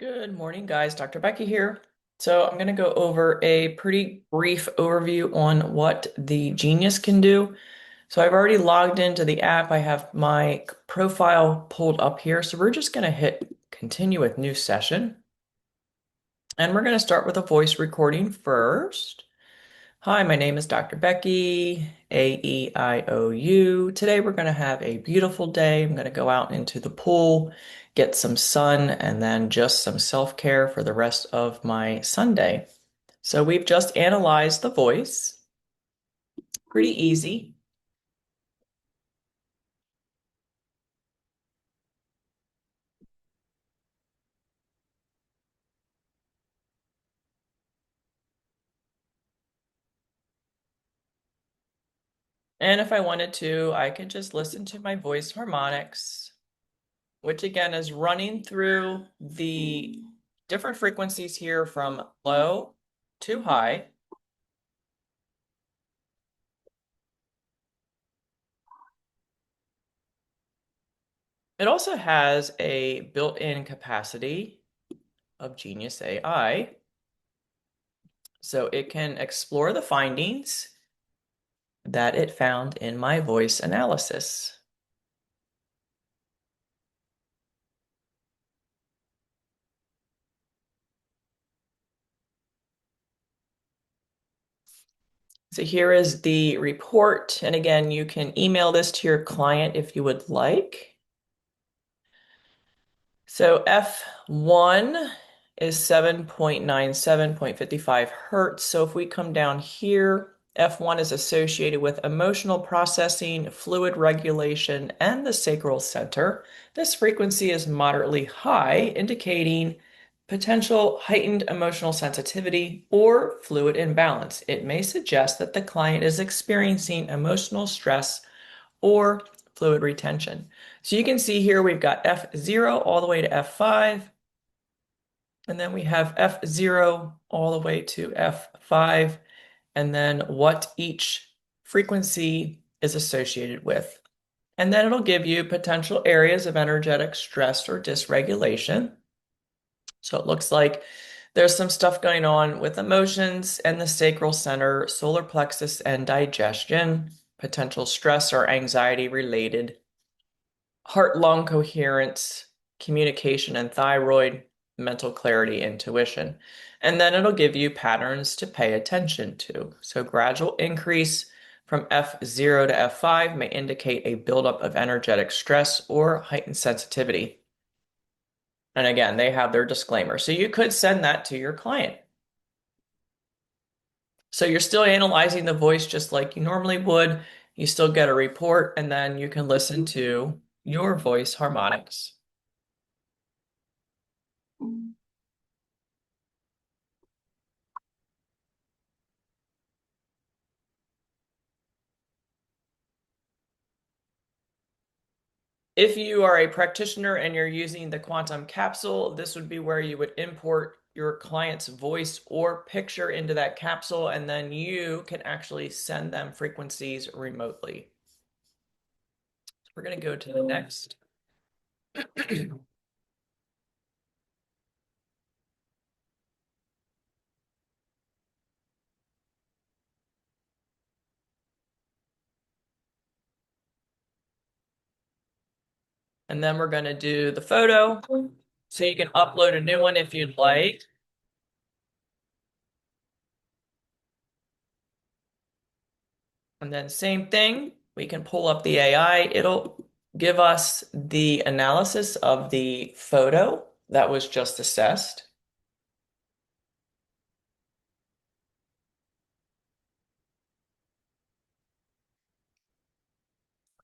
Good morning, guys. Dr. Becky here. So I'm going to go over a pretty brief overview on what the Genius can do. So I've already logged into the app. I have my profile pulled up here. So we're just going to hit continue with new session. And we're going to start with a voice recording first. Hi, my name is Dr. Becky, AEIOU. Today we're going to have a beautiful day. I'm going to go out into the pool, get some sun, and then just some self-care for the rest of my Sunday. So we've just analyzed the voice. Pretty easy. And if I wanted to, I could just listen to my voice harmonics, which again is running through the different frequencies here from low to high. It also has a built-in capacity of Genius AI, so it can explore the findings that it found in my voice analysis. So here is the report, and again, you can email this to your client if you would like. So F1 is 7.97.55 hertz. So if we come down here, F1 is associated with emotional processing, fluid regulation, and the sacral center. This frequency is moderately high, indicating potential heightened emotional sensitivity or fluid imbalance. It may suggest that the client is experiencing emotional stress or fluid retention. So you can see here we've got F0 all the way to F5, and then we have F0 all the way to F5, and then what each frequency is associated with. And then it'll give you potential areas of energetic stress or dysregulation. So it looks like there's some stuff going on with emotions and the sacral center, solar plexus, and digestion, potential stress or anxiety related heart-lung coherence, communication and thyroid, mental clarity, intuition. And then it'll give you patterns to pay attention to. So gradual increase from F0 to F5 may indicate a buildup of energetic stress or heightened sensitivity. And again, they have their disclaimer. So you could send that to your client. So you're still analyzing the voice just like you normally would. You still get a report, and then you can listen to your voice harmonics. If you are a practitioner and you're using the quantum capsule, this would be where you would import your client's voice or picture into that capsule, and then you can actually send them frequencies remotely. So we're going to go to the next. And then we're going to do the photo. So you can upload a new one if you'd like. And then same thing, we can pull up the AI. It'll give us the analysis of the photo that was just assessed.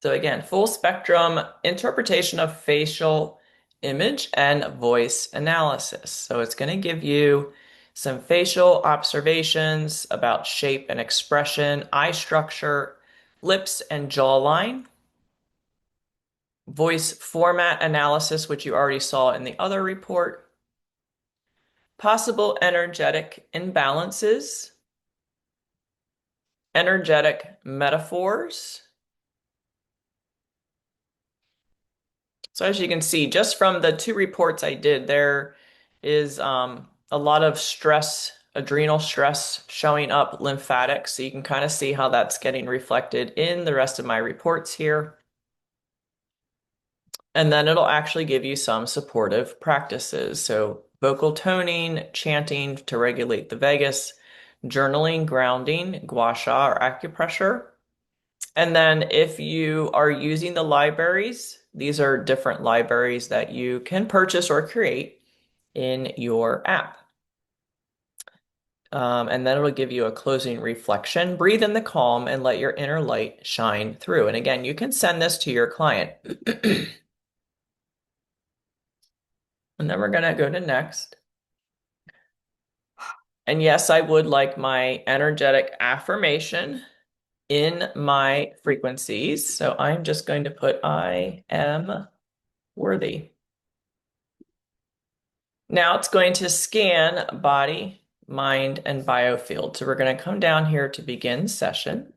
So again, full spectrum interpretation of facial image and voice analysis. So it's going to give you some facial observations about shape and expression, eye structure, lips and jawline, voice format analysis, which you already saw in the other report, possible energetic imbalances, energetic metaphors. So as you can see, just from the two reports I did, there is a lot of stress, adrenal stress showing up lymphatic. So you can kind of see how that's getting reflected in the rest of my reports here. And then it'll actually give you some supportive practices. So vocal toning, chanting to regulate the vagus, journaling, grounding, gua sha or acupressure. And then if you are using the libraries, these are different libraries that you can purchase or create in your app. And then it'll give you a closing reflection. Breathe in the calm and let your inner light shine through. And again, you can send this to your client. And then we're going to go to next. And yes, I would like my energetic affirmation in my frequencies. So I'm just going to put I am worthy. Now it's going to scan body, mind, and biofield. So we're going to come down here to begin session.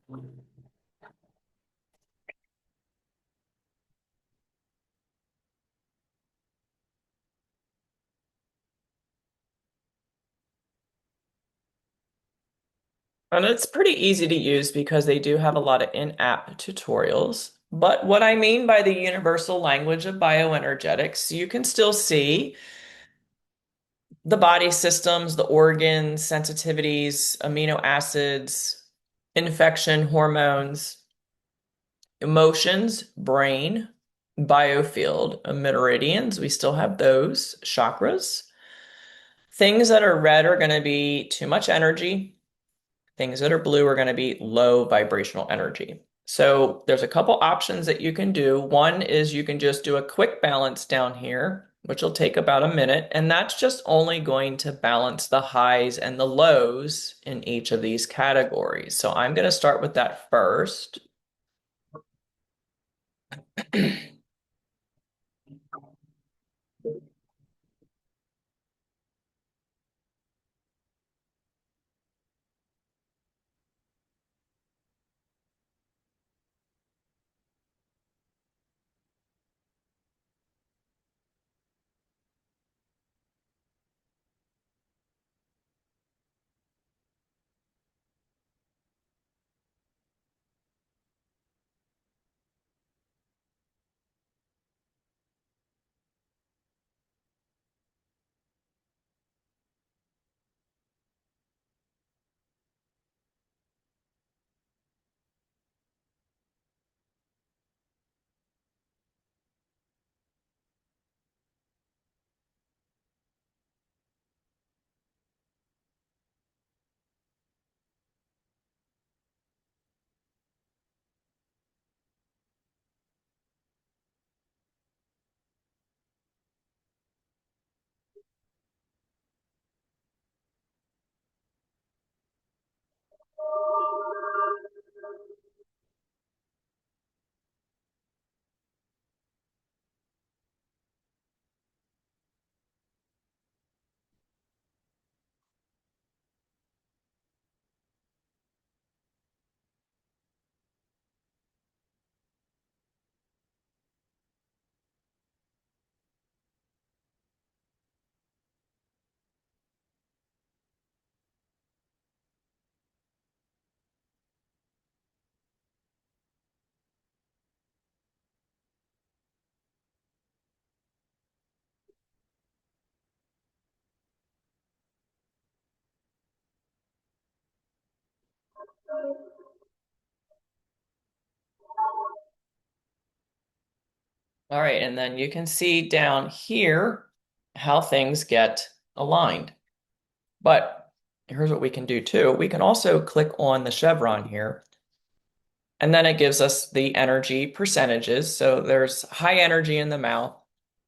And it's pretty easy to use because they do have a lot of in-app tutorials. But what I mean by the universal language of bioenergetics, you can still see the body systems, the organs, sensitivities, amino acids, infection, hormones, emotions, brain, biofield, meridians. We still have those, chakras. Things that are red are going to be too much energy. Things that are blue are going to be low vibrational energy. So there's a couple options that you can do. One is you can just do a quick balance down here, which will take about a minute, and that's just only going to balance the highs and the lows in each of these categories. So I'm going to start with that first. All right, and then you can see down here how things get aligned. But here's what we can do too. We can also click on the chevron here, and then it gives us the energy percentages. So there's high energy in the mouth,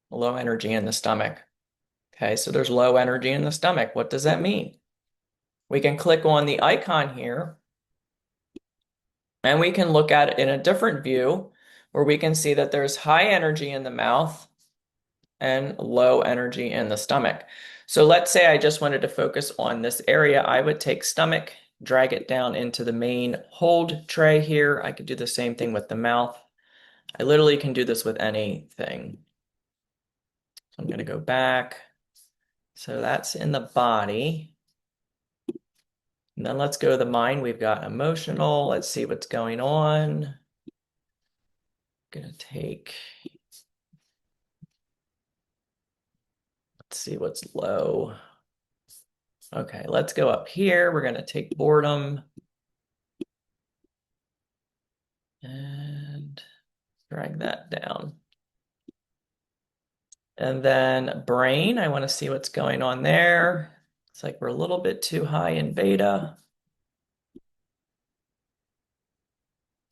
low energy in the stomach. Okay, so there's low energy in the stomach. What does that mean? We can click on the icon here, and we can look at it in a different view where we can see that there's high energy in the mouth and low energy in the stomach. So let's say I just wanted to focus on this area. I would take stomach, drag it down into the main hold tray here. I could do the same thing with the mouth. I literally can do this with anything. So I'm going to go back, So that's in the body. And then let's go to the mind. We've got emotional. Let's see what's going on. Gonna take, let's see what's low. Okay, let's go up here. We're gonna take boredom and drag that down. And then brain, I want to see what's going on there. It's like we're a little bit too high in beta.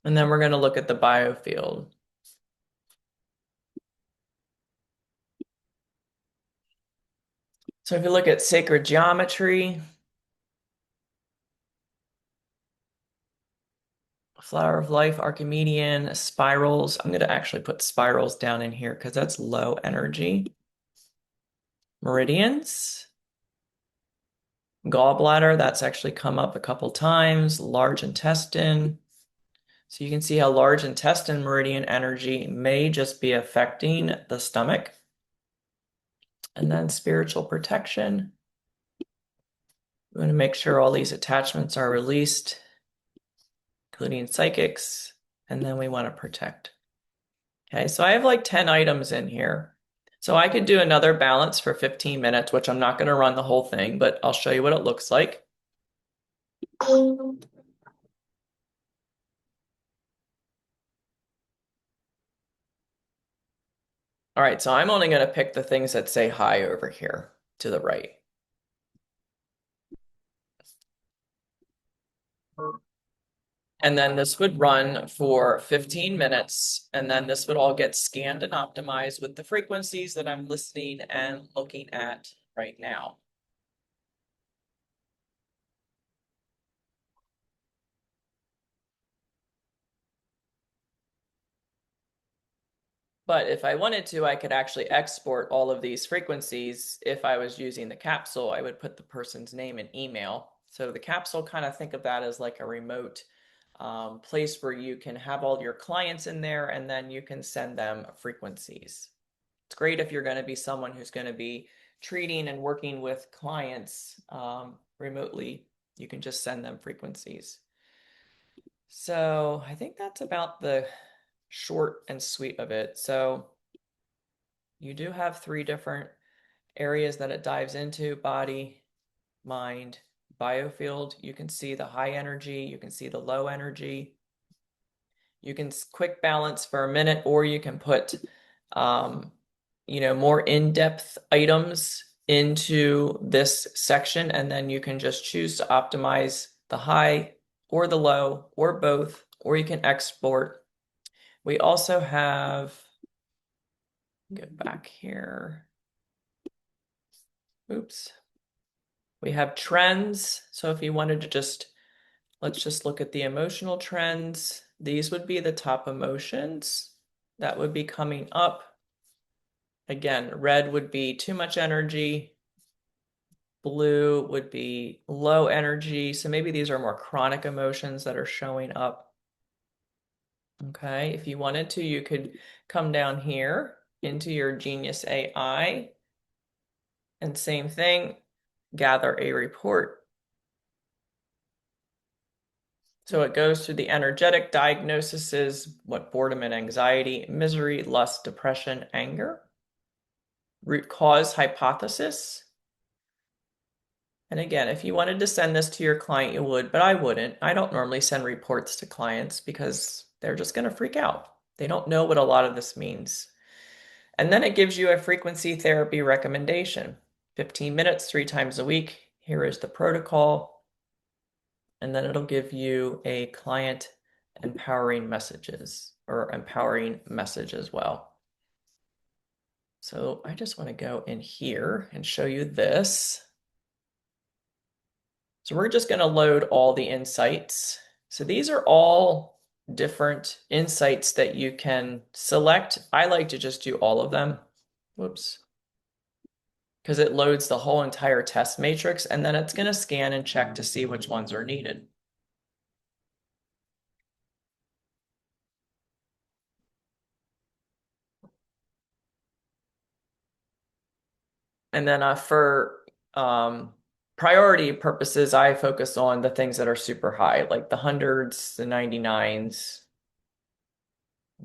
And then we're going to look at the biofield. So if you look at sacred geometry, flower of life, Archimedean, spirals. I'm going to actually put spirals down in here because that's low energy. Meridians, gallbladder, that's actually come up a couple times. Large intestine. So you can see how large intestine meridian energy may just be affecting the stomach. And then spiritual protection. We want to make sure all these attachments are released, including psychics, and then we want to protect. Okay, so I have like 10 items in here. So I could do another balance for 15 minutes, which I'm not going to run the whole thing, but I'll show you what it looks like. All right, so I'm only going to pick the things that say hi over here to the right. And then this would run for 15 minutes, and then this would all get scanned and optimized with the frequencies that I'm listening and looking at right now. But if I wanted to, I could actually export all of these frequencies. If I was using the capsule, I would put the person's name and email. So the capsule, kind of think of that as like a remote place where you can have all your clients in there and then you can send them frequencies. It's great if you're going to be someone who's going to be treating and working with clients remotely. You can just send them frequencies. So I think that's about the short and sweet of it. So you do have three different areas that it dives into: body, mind, biofield. You can see the high energy, you can see the low energy. You can quick balance for a minute, or you can put more in-depth items into this section, and then you can just choose to optimize the high or the low or both, or you can export. We also have, go back here. Oops. We have trends. So if you wanted to let's just look at the emotional trends. These would be the top emotions that would be coming up. Again, red would be too much energy. Blue would be low energy. So maybe these are more chronic emotions that are showing up. Okay, if you wanted to, you could come down here into your Genius AI and same thing, gather a report. So it goes through the energetic diagnoses: what boredom and anxiety, misery, lust, depression, anger, root cause hypothesis. And again, if you wanted to send this to your client, you would, but I wouldn't. I don't normally send reports to clients because they're just going to freak out. They don't know what a lot of this means. And then it gives you a frequency therapy recommendation: 15 minutes, 3 times a week. Here is the protocol. And then it'll give you a client empowering messages or empowering message as well. So I just want to go in here and show you this. So we're just going to load all the insights. So these are all different insights that you can select. I like to just do all of them. Whoops. Because it loads the whole entire test matrix, and then it's going to scan and check to see which ones are needed. And then for Um, Priority purposes, I focus on the things that are super high, like the hundreds, the 99s.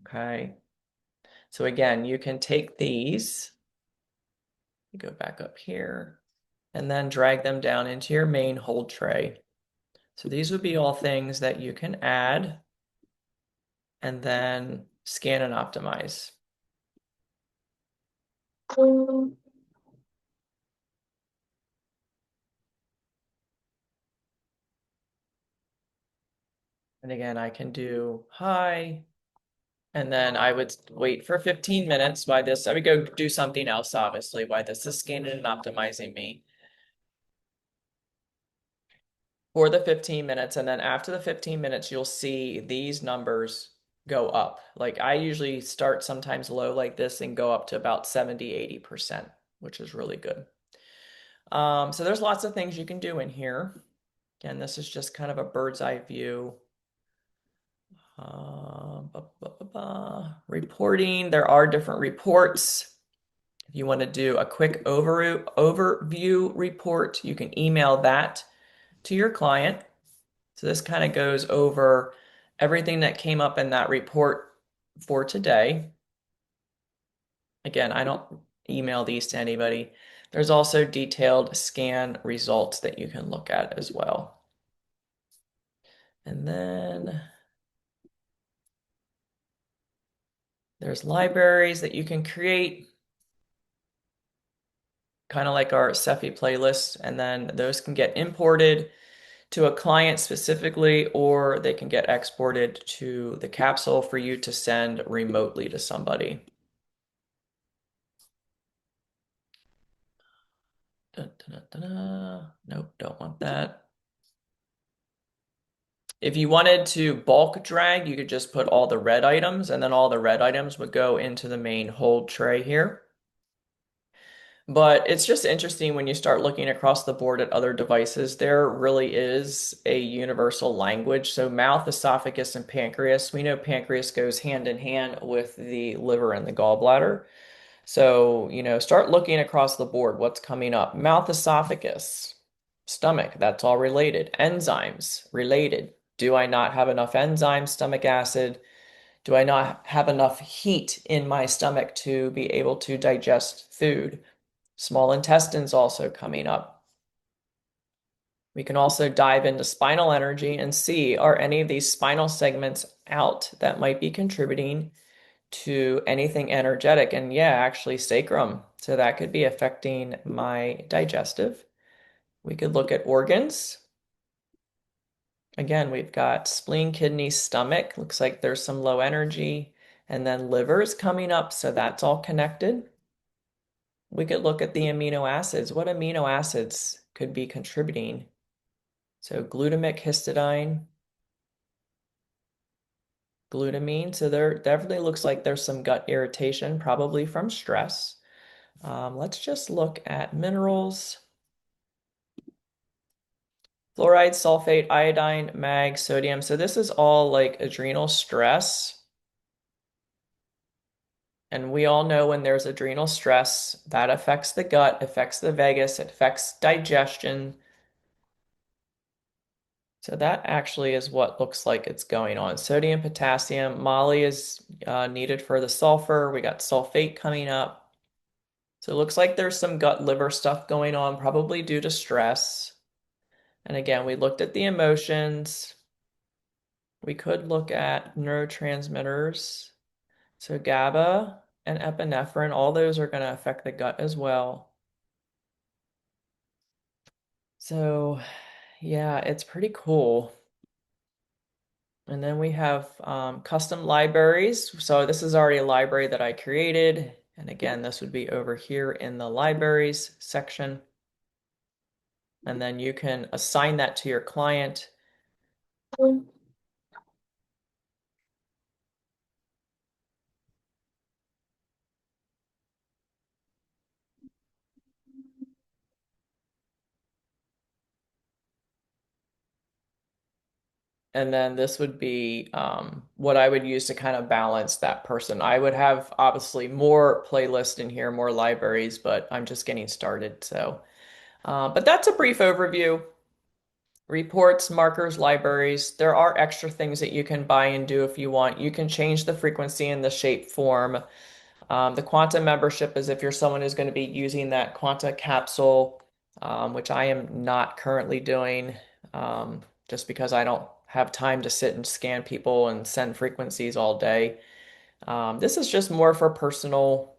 Okay. So again, you can take these, go back up here, and then drag them down into your main hold tray. So these would be all things that you can add and then scan and optimize. And again, I can do hi, and then I would wait for 15 minutes while this, I would go do something else, obviously, while this is scanning and optimizing me for the 15 minutes. And then after the 15 minutes, you'll see these numbers go up. Like I usually start sometimes low like this and go up to about 70, 80%, which is really good. So there's lots of things you can do in here. Again, this is just kind of a bird's eye view. Reporting, there are different reports. If you want to do a quick overview report, you can email that to your client. So this kind of goes over everything that came up in that report for today. Again, I don't email these to anybody. There's also detailed scan results that you can look at as well. And then there's libraries that you can create, kind of like our Cephi playlist, and then those can get imported to a client specifically, or they can get exported to the capsule for you to send remotely to somebody. Dun, dun, dun, dun. Nope, don't want that. If you wanted to bulk drag, you could just put all the red items, and then all the red items would go into the main hold tray here. But it's just interesting when you start looking across the board at other devices, there really is a universal language. So mouth, esophagus, and pancreas. We know pancreas goes hand in hand with the liver and the gallbladder. So, start looking across the board. What's coming up? Mouth, esophagus, stomach, that's all related. Enzymes, related. Do I not have enough enzymes, stomach acid? Do I not have enough heat in my stomach to be able to digest food? Small intestines also coming up. We can also dive into spinal energy and see, are any of these spinal segments out that might be contributing to anything energetic? And yeah, actually sacrum. So that could be affecting my digestive. We could look at organs. Again, we've got spleen, kidney, stomach. Looks like there's some low energy. And then liver is coming up, so that's all connected. We could look at the amino acids. What amino acids could be contributing? So glutamic, histidine, glutamine. So there definitely looks like there's some gut irritation, probably from stress. Let's just look at minerals. Fluoride, sulfate, iodine, mag, sodium. So this is all like adrenal stress. And we all know when there's adrenal stress, that affects the gut, affects the vagus, it affects digestion. So that actually is what looks like it's going on. Sodium, potassium, moly is needed for the sulfur. We got sulfate coming up. So it looks like there's some gut liver stuff going on, probably due to stress. And again, we looked at the emotions. We could look at neurotransmitters. So GABA and epinephrine, all those are going to affect the gut as well. So yeah, it's pretty cool. And then we have custom libraries. So this is already a library that I created. And again, this would be over here in the libraries section. And then you can assign that to your client. And then this would be what I would use to kind of balance that person. I would have obviously more playlists in here, more libraries, but I'm just getting started. So But that's a brief overview. Reports, markers, libraries. There are extra things that you can buy and do if you want. You can change the frequency and the shape form. The Quanta membership is if you're someone who's going to be using that Quanta capsule, which I am not currently doing, just because I don't have time to sit and scan people and send frequencies all day. This is just more for personal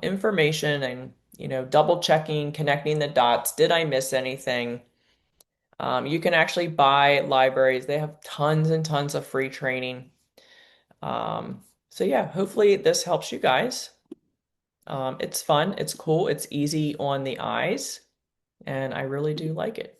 information and double checking, connecting the dots. Did I miss anything? You can actually buy libraries. They have tons and tons of free training. So yeah, hopefully this helps you guys. It's fun, it's cool, it's easy on the eyes, and I really do like it.